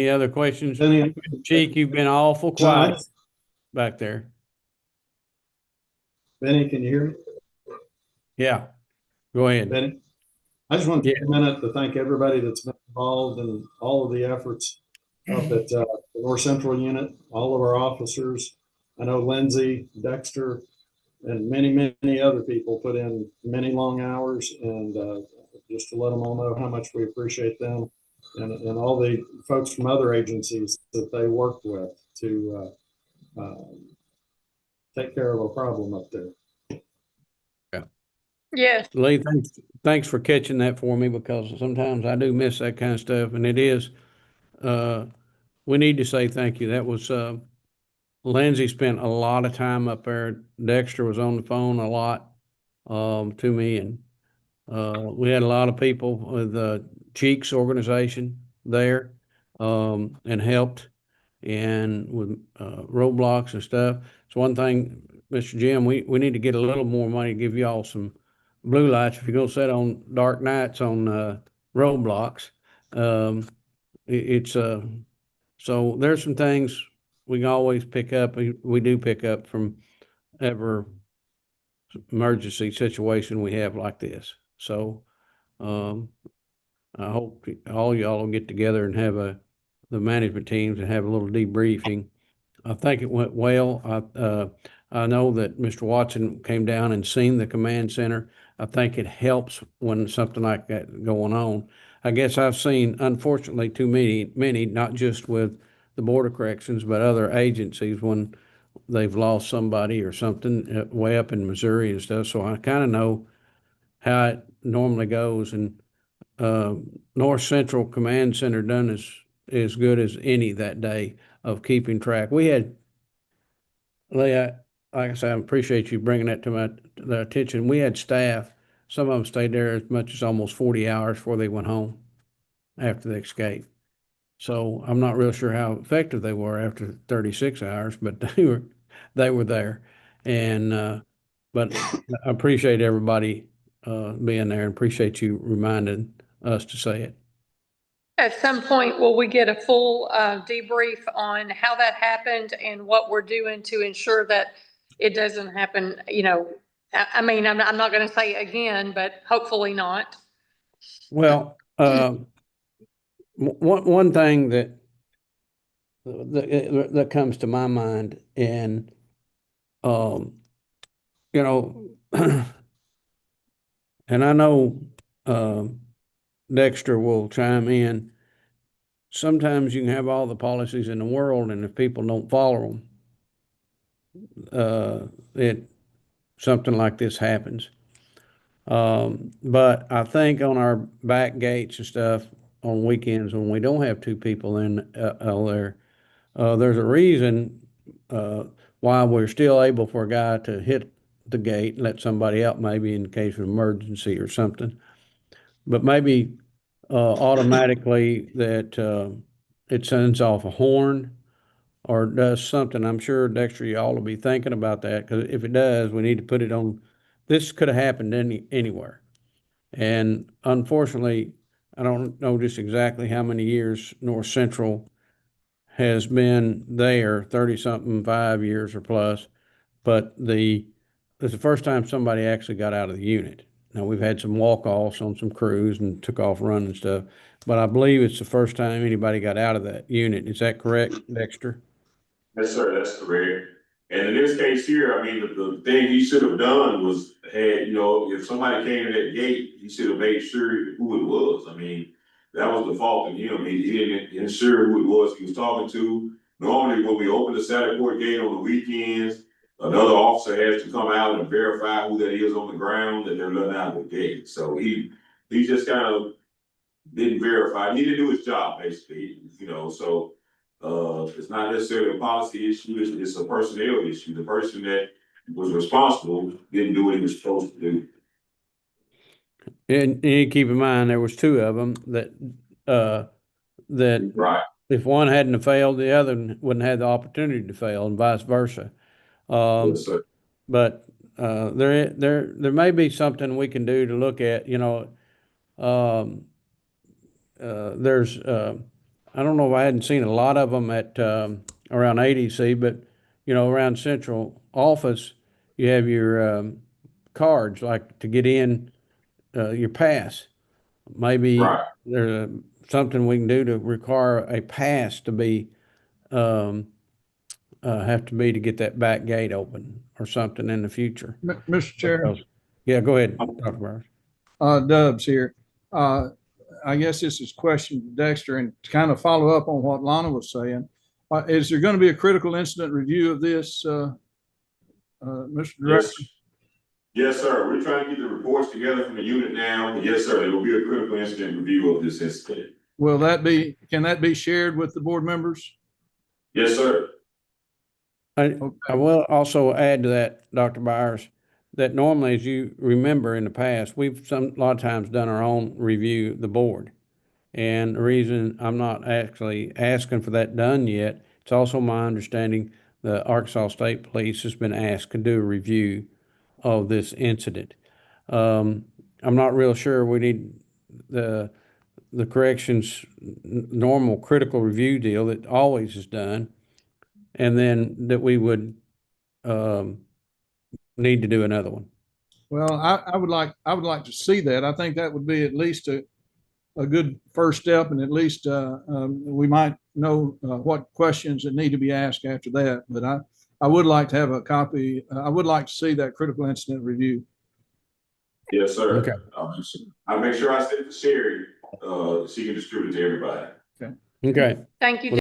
Any other questions? Benny, Cheek, you've been awful no, quiet back there. Benny, can you hear me? Yeah, go ahead. Benny, I just want to Yeah, take a minute to thank everybody that's been involved in all of the efforts up at the North Central Unit, all of our officers. I know Lindsay, Dexter, and many, many other people put in many long hours, and just to let them all know how much we appreciate them and all the folks from other agencies that they worked with to take care of a problem up there. yeah. Yes. Lee, thanks for catching that for me because sometimes I do miss that kind of stuff, and it is, uh, we need to say thank you. That was, Lindsay spent a lot of time up there. Dexter was on the phone a lot, to me, and, we had a lot of people with the Cheeks organization there, and helped and with, roadblocks and stuff. It's one thing, Mr. Jim, we need to get a little more money to give y'all some blue lights if you're gonna set on dark nights on, roadblocks. Um, it's, so there's some things we can always pick up. We do pick up from ever emergency situation we have like this. So, um, I hope all y'all will get together and have the management teams and have a little debriefing. I think it went well. I know that Mr. Watson came down and seen the command center. I think it helps when something like that going on. I guess I've seen, unfortunately, too many, not just with the Board of Corrections, but other agencies when they've lost somebody or something way up in Missouri and stuff. So I kind of know how it normally goes. And North Central Command Center done as good as any that day of keeping track. We had, Leah, like I said, I appreciate you bringing that to the attention. We had staff, some of them stayed there as much as almost 40 hours before they went home after the escape. So I'm not real sure how effective they were after 36 hours, but they were there. And but I appreciate everybody being there and appreciate you reminding us to say it. At some point, will we get a full debrief on how that happened and what we're doing to ensure that it doesn't happen? I mean, I'm not going to say again, but hopefully not. Well, one thing that comes to my mind, and um, you know, and I know Dexter will chime in. Sometimes you can have all the policies in the world, and if people don't follow them, it something like this happens. But I think on our back gates and stuff on weekends when we don't have two people in there, there's a reason uh, why we're still able for a guy to hit the gate and let somebody out, maybe in case of emergency or something. But maybe automatically that it sends off a horn or does something. I'm sure Dexter, you all will be thinking about that because if it does, we need to put it on. This could have happened anywhere. And unfortunately, I don't know just exactly how many years North Central has been there, 30 something, 5 years or plus, but it's the first time somebody actually got out of the unit. Now we've had some walk-offs on some crews and took off running and stuff, but I believe it's the first time anybody got out of that unit. Is that correct, Dexter? Yes, sir, that's correct. And in this case here, I mean, the thing he should have done was if somebody came to that gate, he should have made sure who it was. I mean, that was the fault of him. He didn't ensure who it was he was talking to. Normally, when we open the Satterport gate on the weekends, another officer has to come out and verify who that is on the ground that they're letting out of the gate. So he just kind of didn't verify. He didn't do his job, basically, so it's not necessarily a policy issue, it's a personnel issue. The person that was responsible didn't do what he was supposed to do. And you keep in mind, there was two of them that Right. if one hadn't have failed, the other wouldn't have the opportunity to fail and vice versa. Yes, sir. But there may be something we can do to look at, um, there's I don't know if I hadn't seen a lot of them at, around ADC, but, you know, around central office, you have your, cards, like to get in, your pass. Maybe Right. there's something we can do to require a pass to be, have to be to get that back gate open or something in the future. Mr. Chair, Because- Yeah, go ahead, Dr. Burris. Dubs here. I guess this is a question to Dexter, and to kind of follow up on what Lana was saying. Is there going to be a critical incident review of this, Mr. Director? Yes. Yes, sir. We're trying to get the reports together from the unit now. Yes, sir. There will be a critical incident review of this incident. Can that be shared with the board members? Yes, sir. I will also add to that, Dr. Byers, that normally, as you remember in the past, we've a lot of times done our own review, the board. And the reason I'm not actually asking for that done yet, it's also my understanding the Arkansas State Police has been asked to do a review of this incident. I'm not real sure we need the corrections normal critical review deal that always is done, and then that we would need to do another one. Well, I would like to see that. I think that would be at least a good first step, and at least we might know what questions that need to be asked after that. But I would like to have a copy. I would like to see that critical incident review. Yes, sir. Okay. I'll make sure I send it to Sherry, she can distribute it to everybody. Okay. Thank you.